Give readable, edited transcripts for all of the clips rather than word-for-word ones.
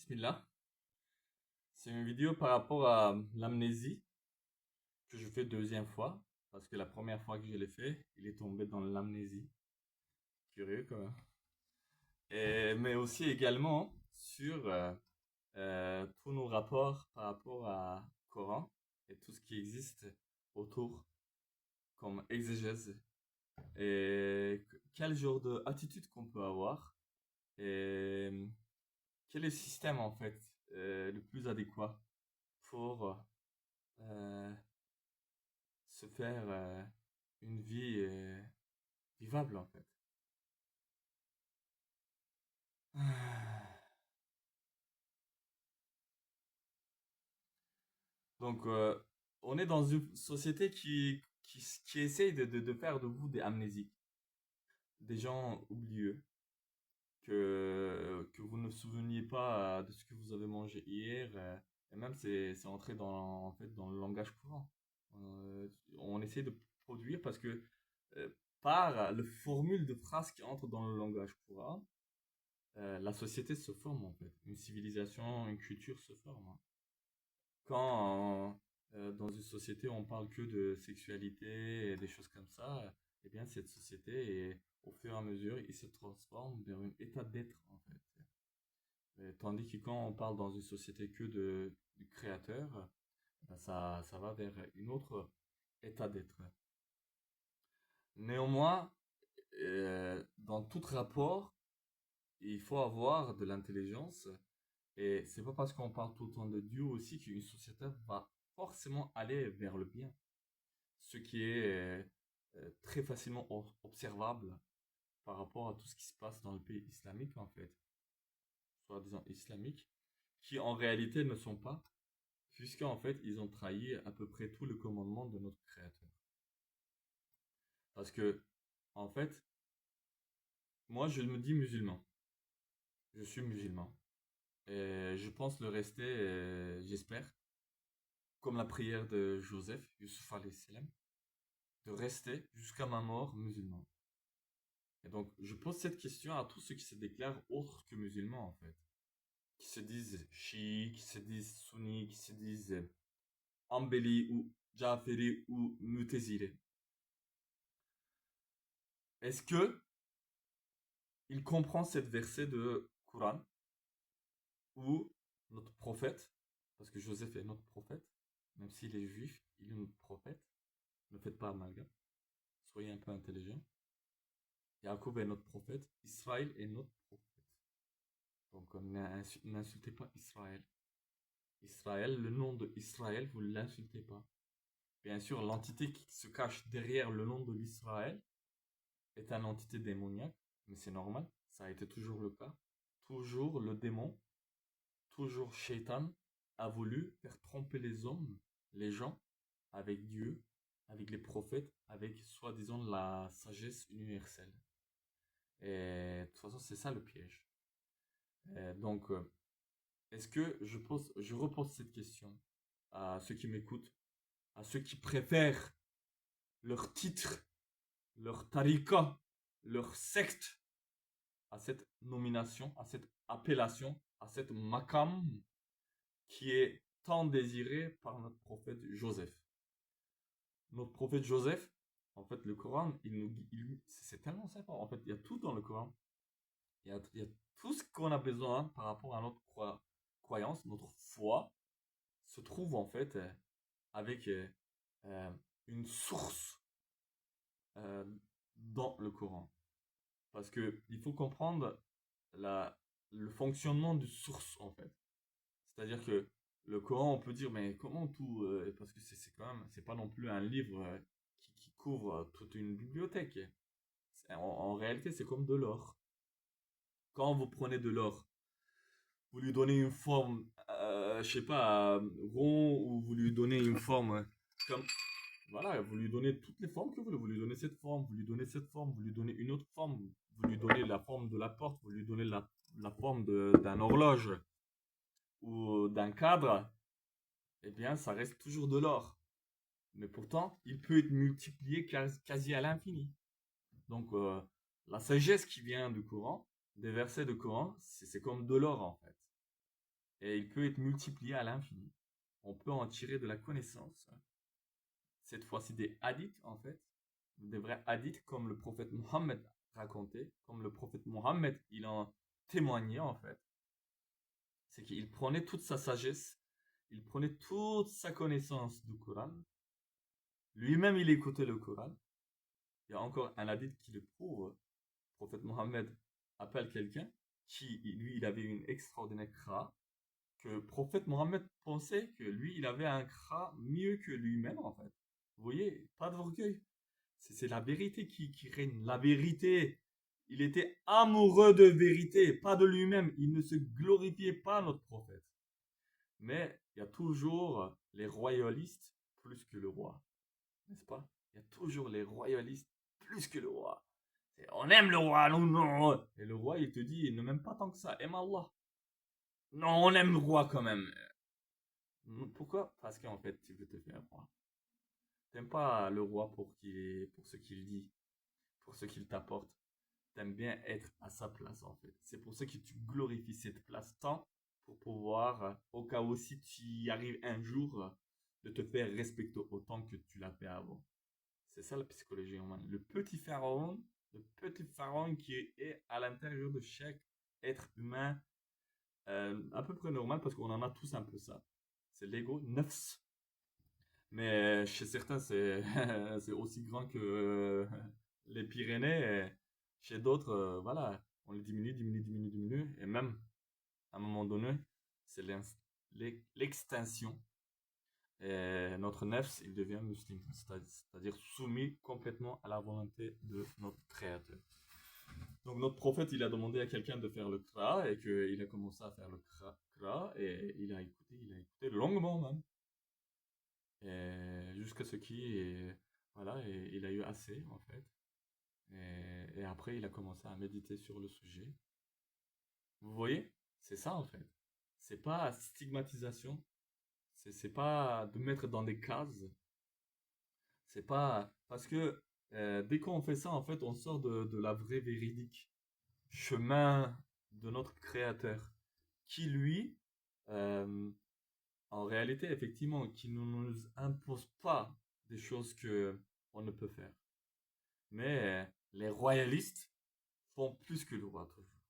Bismillah. C'est une vidéo par rapport à l'amnésie que je fais deuxième fois. Parce que la première fois que je l'ai fait, il est tombé dans l'amnésie. Curieux quand même. Mais aussi également sur tous nos rapports par rapport à Coran et tout ce qui existe autour comme exégèse. Et quel genre d'attitude qu'on peut avoir. Et quel est le système en fait le plus adéquat pour euh, se faire une vie vivable en fait. Donc, on est dans une société qui essaye de faire de vous des amnésiques, des gens oublieux, que vous ne vous souveniez pas de ce que vous avez mangé hier, et même c'est entré en fait, dans le langage courant. On essaie de produire parce que euh, par la formule de phrases qui entrent dans le langage courant, la société se forme en fait. Une civilisation, une culture se forme, hein. Quand dans une société on parle que de sexualité et des choses comme ça, eh bien cette société, au fur et à mesure, il se transforme vers un état d'être en fait. Tandis que quand on parle dans une société que du créateur, ben ça va vers une autre état d'être. Néanmoins, dans tout rapport, il faut avoir de l'intelligence. Et c'est pas parce qu'on parle tout le temps de Dieu aussi qu'une société va forcément aller vers le bien. Ce qui est très facilement observable par rapport à tout ce qui se passe dans le pays islamique en fait, soi-disant islamique, qui en réalité ne sont pas, puisqu'en fait ils ont trahi à peu près tout le commandement de notre Créateur. Parce que, en fait, moi je me dis musulman, je suis musulman, et je pense le rester, j'espère, comme la prière de Joseph, Yusuf alayhi salam, de rester jusqu'à ma mort musulman. Et donc, je pose cette question à tous ceux qui se déclarent autres que musulmans, en fait. Qui se disent chiites, qui se disent sunnis, qui se disent Ambeli ou Jaferi ou Mutezile. Est-ce que il comprend cette verset de Coran où notre prophète, parce que Joseph est notre prophète, même s'il est juif, il est notre prophète, ne faites pas amalgame, soyez un peu intelligent. Jacob est notre prophète, Israël est notre prophète. Donc n'insultez pas Israël. Israël, le nom de Israël, vous ne l'insultez pas. Bien sûr, l'entité qui se cache derrière le nom de l'Israël est une entité démoniaque, mais c'est normal, ça a été toujours le cas. Toujours le démon, toujours Shaitan a voulu faire tromper les hommes, les gens, avec Dieu, avec les prophètes, avec soi-disant la sagesse universelle. Et de toute façon, c'est ça le piège. Donc, est-ce que je repose cette question à ceux qui m'écoutent, à ceux qui préfèrent leur titre, leur tariqa, leur secte à cette nomination, à cette appellation, à cette makam qui est tant désirée par notre prophète Joseph. Notre prophète Joseph, en fait, le Coran, c'est tellement simple. En fait, il y a tout dans le Coran. Il y a tout ce qu'on a besoin par rapport à notre croyance, notre foi, se trouve en fait avec euh, une source euh, dans le Coran. Parce que il faut comprendre la, le fonctionnement du source en fait. C'est-à-dire que le Coran, on peut dire, mais comment tout, parce que c'est quand même, c'est pas non plus un livre qui couvre toute une bibliothèque. En réalité, c'est comme de l'or. Quand vous prenez de l'or, vous lui donnez une forme, je sais pas, rond, ou vous lui donnez une forme comme, voilà, vous lui donnez toutes les formes que vous voulez. Vous lui donnez cette forme, vous lui donnez cette forme, vous lui donnez une autre forme, vous lui donnez la forme de la porte, vous lui donnez la forme d'un horloge ou d'un cadre, eh bien, ça reste toujours de l'or. Mais pourtant, il peut être multiplié quasi à l'infini. Donc, la sagesse qui vient du Coran, des versets du Coran, c'est comme de l'or en fait. et il peut être multiplié à l'infini. On peut en tirer de la connaissance. Cette fois-ci des hadiths, en fait, des vrais hadiths comme le prophète Mohammed racontait, comme le prophète Mohammed, il en témoignait, en fait. C'est qu'il prenait toute sa sagesse, il prenait toute sa connaissance du Coran. Lui-même, il écoutait le Coran. Il y a encore un hadith qui le prouve. Le prophète Mohammed appelle quelqu'un qui, lui, il avait une extraordinaire kra, que le prophète Mohammed pensait que lui, il avait un kra mieux que lui-même, en fait. Vous voyez, pas d'orgueil. C'est la vérité qui règne. La vérité. Il était amoureux de vérité, pas de lui-même. Il ne se glorifiait pas, notre prophète. Mais il y a toujours les royalistes plus que le roi. N'est-ce pas? Il y a toujours les royalistes plus que le roi. On aime le roi, non, non. Et le roi, il te dit, il ne m'aime pas tant que ça. Aime Allah. Non, on aime le roi quand même. Pourquoi? Parce qu'en fait, tu veux te faire roi. T'aimes pas le roi pour ce qu'il dit, pour ce qu'il t'apporte. T'aimes bien être à sa place, en fait. C'est pour ça que tu glorifies cette place tant pour pouvoir, au cas où si tu y arrives un jour, de te faire respecter autant que tu l'as fait avant. C'est ça la psychologie humaine. Le petit pharaon qui est à l'intérieur de chaque être humain, à peu près normal parce qu'on en a tous un peu ça. C'est l'ego, nefs. Mais chez certains, c'est c'est aussi grand que les Pyrénées. Et chez d'autres, voilà, on les diminue, diminue, diminue, diminue. Et même, à un moment donné, c'est l'extinction. Et notre nefs, il devient musulman, c'est-à-dire soumis complètement à la volonté de notre Créateur. Donc notre prophète, il a demandé à quelqu'un de faire le kra et qu'il a commencé à faire le kra et il a écouté longuement même. Et jusqu'à ce qu'il, voilà, et il a eu assez en fait. Et après, il a commencé à méditer sur le sujet. Vous voyez? C'est ça en fait. C'est pas stigmatisation, c'est pas de mettre dans des cases. C'est pas parce que dès qu'on fait ça, en fait, on sort de la vraie véridique chemin de notre Créateur, qui lui, euh, en réalité, effectivement, qui ne nous impose pas des choses que on ne peut faire. Mais les royalistes font plus que le roi toujours.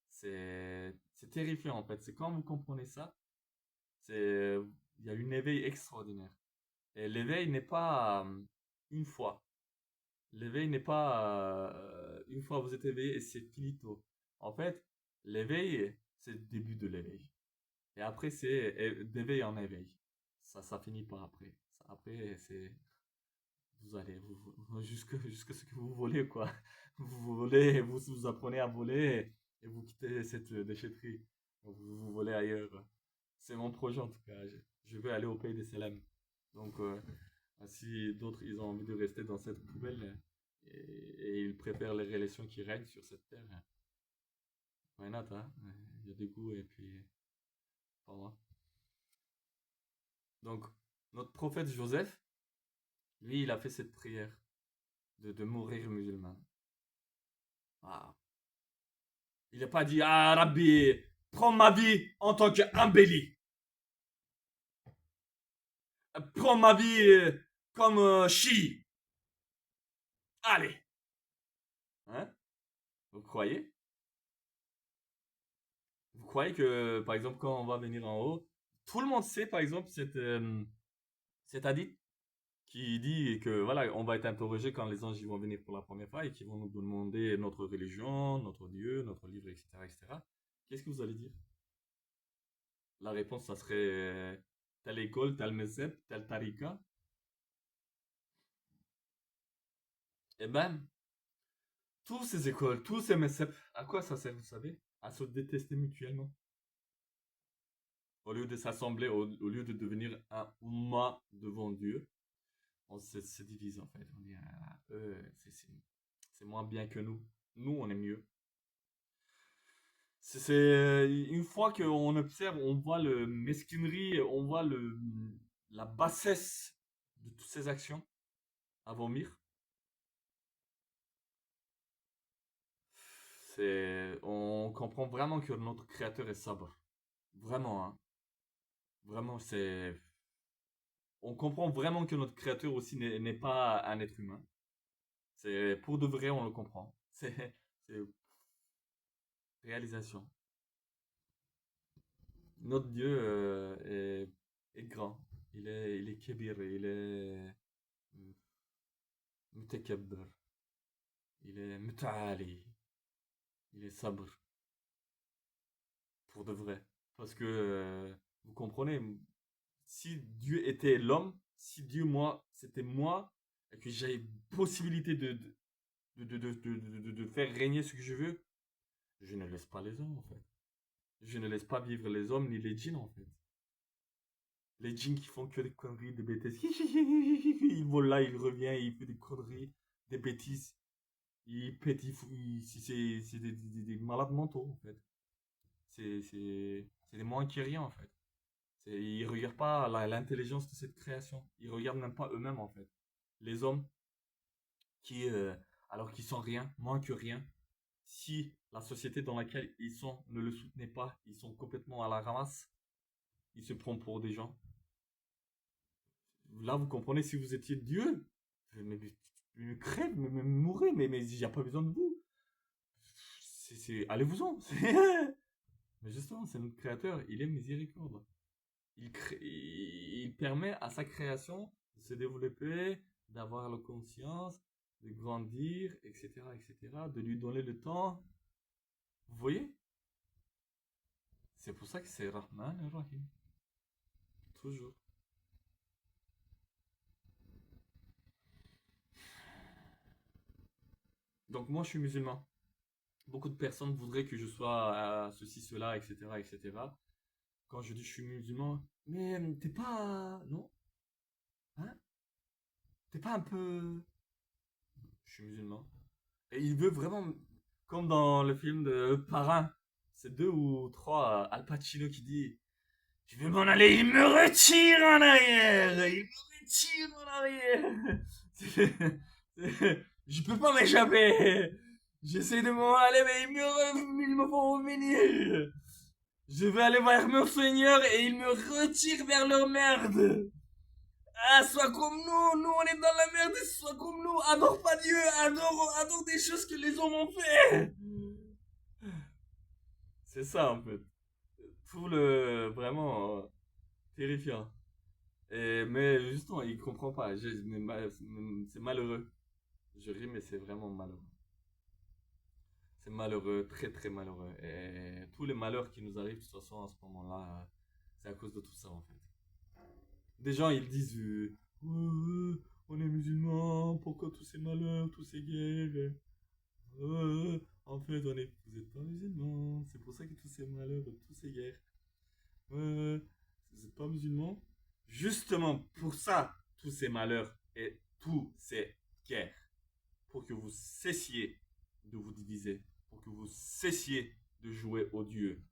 C'est terrifiant en fait. C'est quand vous comprenez ça, c'est il y a une éveil extraordinaire. Et l'éveil n'est pas une fois. L'éveil n'est pas une fois vous êtes éveillé et c'est finito. En fait, l'éveil, c'est le début de l'éveil. Et après, c'est d'éveil en éveil. Ça finit par après. Après, c'est vous allez jusque ce que vous voulez, quoi. Vous volez, vous apprenez à voler et vous quittez cette déchetterie. Vous volez ailleurs. C'est mon projet en tout cas. Je veux aller au pays des Salem. Donc, si d'autres ils ont envie de rester dans cette poubelle et ils préfèrent les relations qui règnent sur cette terre, why not, hein? Il y a des goûts et puis, pas moi. Donc, notre prophète Joseph, lui, il a fait cette prière de mourir musulman. Ah. Il n'a pas dit, ah Rabbi, prends ma vie en tant qu'embelli. Prends ma vie comme chi. Allez. Hein? Vous croyez? Vous croyez que, par exemple, quand on va venir en haut, tout le monde sait, par exemple, cet hadith qui dit que, voilà, on va être interrogé quand les anges ils vont venir pour la première fois et qui vont nous demander notre religion, notre Dieu, notre livre, etc., etc. Qu'est-ce que vous allez dire? La réponse, ça serait telle école, tel mezheb, tel tarika. Eh ben, tous ces écoles, tous ces mezheb, à quoi ça sert, vous savez? À se détester mutuellement. Au lieu de s'assembler, au lieu de devenir un umma devant Dieu, on se divise en fait. On dit, ah, eux, c'est moins bien que nous. Nous, on est mieux. Une fois qu'on observe, on voit le mesquinerie, on voit la bassesse de toutes ces actions à vomir. On comprend vraiment que notre créateur est sabre. Vraiment, hein. Vraiment, c'est... On comprend vraiment que notre créateur aussi n'est pas un être humain. C'est pour de vrai, on le comprend. C'est réalisation. Notre Dieu est grand. Il est kébir, il est mutakabbir, il est muta'ali, il est sabr, pour de vrai. Parce que, vous comprenez, si Dieu était l'homme, si Dieu, moi, c'était moi, et que j'avais possibilité de faire régner ce que je veux, je ne laisse pas les hommes, en fait. Je ne laisse pas vivre les hommes ni les djinns, en fait. Les djinns qui font que des conneries, des bêtises. Il vole là, il revient, il fait des conneries, des bêtises. Il pète, c'est des malades mentaux, en fait. C'est des moins qui rien, en fait. Ils regardent pas l'intelligence de cette création. Ils regardent même pas eux-mêmes, en fait. Les hommes qui, alors qu'ils sont rien, moins que rien, si la société dans laquelle ils sont ne le soutenait pas, ils sont complètement à la ramasse, ils se prennent pour des gens. Là, vous comprenez, si vous étiez Dieu, mais crève, mais mourrez, mais il n'y a pas besoin de vous. Allez-vous-en. Mais justement, c'est notre créateur, il est miséricorde. Il permet à sa création de se développer, d'avoir la conscience, de grandir, etc., etc., de lui donner le temps. Vous voyez? C'est pour ça que c'est Rahman et Rahim. Toujours. Donc moi, je suis musulman. Beaucoup de personnes voudraient que je sois ceci, cela, etc., etc. Quand je dis je suis musulman, mais t'es pas... Non? Hein? T'es pas un peu... Je suis musulman. Et il veut vraiment, comme dans le film de Parrain, c'est deux ou trois, Al Pacino qui dit je vais m'en aller, il me retire en arrière, il me retire en arrière. Je peux pas m'échapper. J'essaie de m'en aller, mais ils me font revenir. Je vais aller vers mon Seigneur et il me retire vers leur merde. Ah, sois comme nous on est dans la merde, sois comme nous, adore pas Dieu, adore des choses que les hommes ont fait. C'est ça en fait. Tout le. Vraiment terrifiant. Mais justement, il comprend pas. C'est malheureux. Je ris, mais c'est vraiment malheureux. C'est malheureux, très très malheureux. Et tous les malheurs qui nous arrivent de toute façon en ce moment-là, c'est à cause de tout ça en fait. Des gens ils disent ouais, on est musulmans, pourquoi tous ces malheurs, tous ces guerres. En fait, vous n'êtes pas musulmans, c'est pour ça que tous ces malheurs, tous ces guerres. Vous n'êtes pas musulmans. Justement pour ça, tous ces malheurs et tous ces guerres. Pour que vous cessiez de vous diviser. Pour que vous cessiez de jouer au Dieu.